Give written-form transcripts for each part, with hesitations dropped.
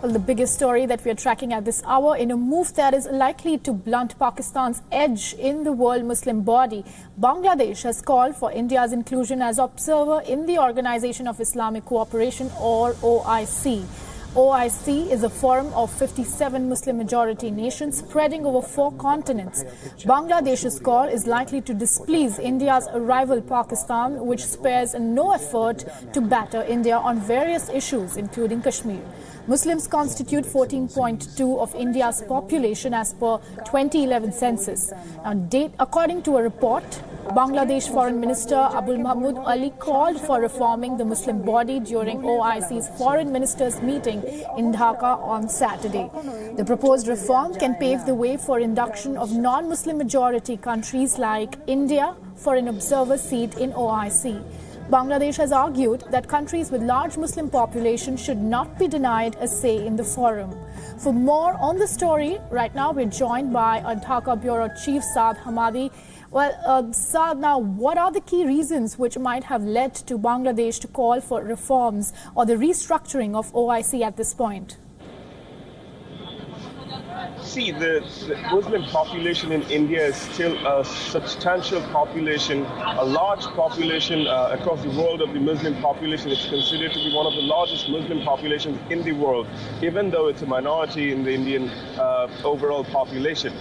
Well, the biggest story that we are tracking at this hour, in a move that is likely to blunt Pakistan's edge in the world Muslim body, Bangladesh has called for India's inclusion as observer in the Organization of Islamic Cooperation, or OIC. OIC is a forum of 57 Muslim-majority nations spreading over 4 continents. Bangladesh's call is likely to displease India's rival Pakistan, which spares no effort to batter India on various issues, including Kashmir. Muslims constitute 14.2% of India's population as per 2011 census. Now, according to a report, Bangladesh Foreign Minister Abul Mahmood Ali called for reforming the Muslim body during OIC's foreign ministers meeting in Dhaka on Saturday. The proposed reform can pave the way for induction of non-Muslim majority countries like India for an observer seat in OIC. Bangladesh has argued that countries with large Muslim populations should not be denied a say in the forum. For more on the story, right now we're joined by Dhaka Bureau Chief Saad Hamadi. Well, Saad, now what are the key reasons which might have led to Bangladesh to call for reforms or the restructuring of OIC at this point? See, the Muslim population in India is still a substantial population, a large population across the world of the Muslim population. It's considered to be one of the largest Muslim populations in the world, even though it's a minority in the Indian overall population.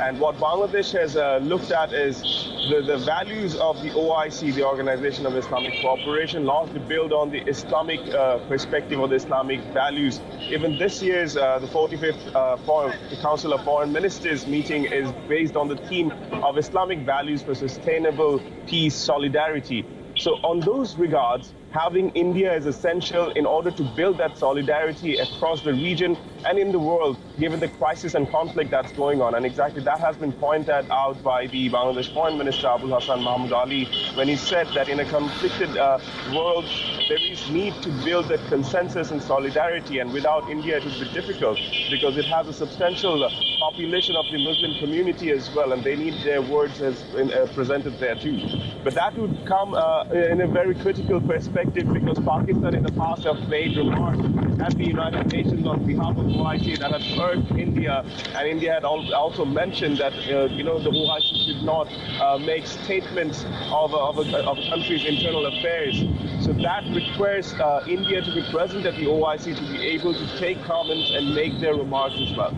And what Bangladesh has looked at is the values of the OIC, the Organization of Islamic Cooperation, largely build on the Islamic perspective or the Islamic values. Even this year's the 45th Council of Foreign Ministers meeting is based on the theme of Islamic values for sustainable peace, solidarity. So on those regards, having India is essential in order to build that solidarity across the region and in the world, given the crisis and conflict that's going on. And exactly that has been pointed out by the Bangladesh Foreign Minister, Abul Hassan Mahmood Ali, when he said that in a conflicted world, there is need to build a consensus and solidarity. And without India, it would be difficult because it has a substantial population of the Muslim community as well, and they need their words as presented there too. But that would come in a very critical perspective, because Pakistan in the past have made remarks at the United Nations on behalf of OIC that had hurt India, and India had also mentioned that the OIC should not make statements of a country's internal affairs. So that requires India to be present at the OIC to be able to take comments and make their remarks as well.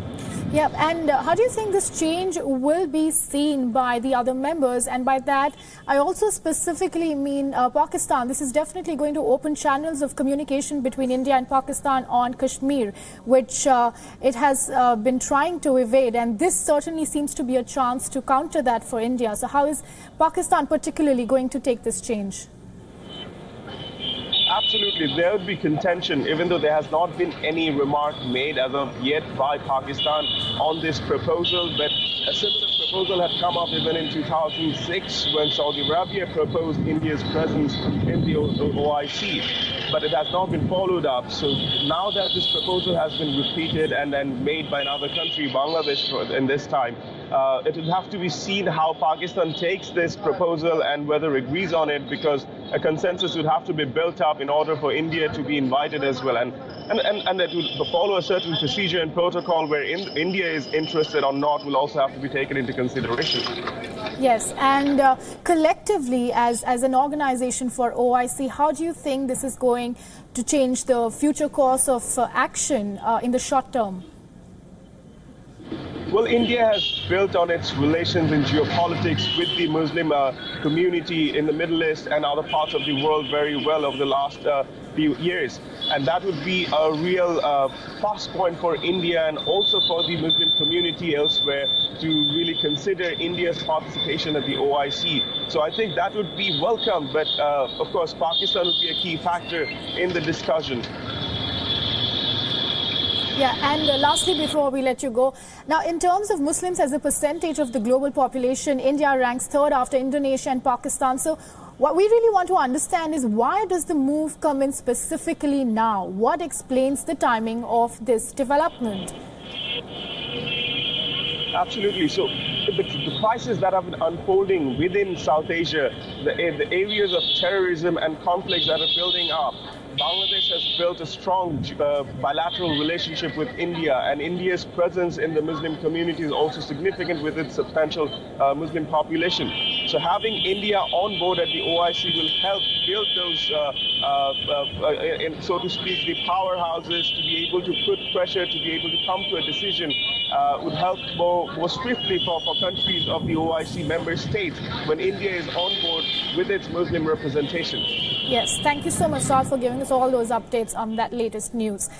Yeah, and how do you think this change will be seen by the other members? And by that, I also specifically mean Pakistan. This is definitely going to open channels of communication between India and Pakistan on Kashmir, which it has been trying to evade. And this certainly seems to be a chance to counter that for India. So how is Pakistan particularly going to take this change? Absolutely, there would be contention, even though there has not been any remark made as of yet by Pakistan on this proposal. But a similar proposal had come up even in 2006 when Saudi Arabia proposed India's presence in the OIC. But it has not been followed up. So now that this proposal has been repeated and then made by another country, Bangladesh in this time, it will have to be seen how Pakistan takes this proposal and whether it agrees on it, because a consensus would have to be built up in order for India to be invited as well. And that would follow a certain procedure and protocol where India is interested or not will also have to be taken into consideration. Yes, and collectively as an organization for OIC, how do you think this is going to change the future course of action in the short term? Well, India has built on its relations in geopolitics with the Muslim community in the Middle East and other parts of the world very well over the last few years. And that would be a real plus point for India and also for the Muslim community elsewhere to really consider India's participation at the OIC. So I think that would be welcome. But of course, Pakistan would be a key factor in the discussion. Yeah, and lastly, before we let you go, now in terms of Muslims as a percentage of the global population, India ranks 3rd after Indonesia and Pakistan. So what we really want to understand is, why does the move come in specifically now? What explains the timing of this development? Absolutely. So the crises that have been unfolding within South Asia, the areas of terrorism and conflicts that are building up, Bangladesh has built a strong bilateral relationship with India, and India's presence in the Muslim community is also significant with its substantial Muslim population. So having India on board at the OIC will help build those, so to speak, the powerhouses to be able to put pressure, to be able to come to a decision, would help more swiftly for countries of the OIC member states when India is on board with its Muslim representation. Yes, thank you so much, Saad, for giving us all those updates on that latest news.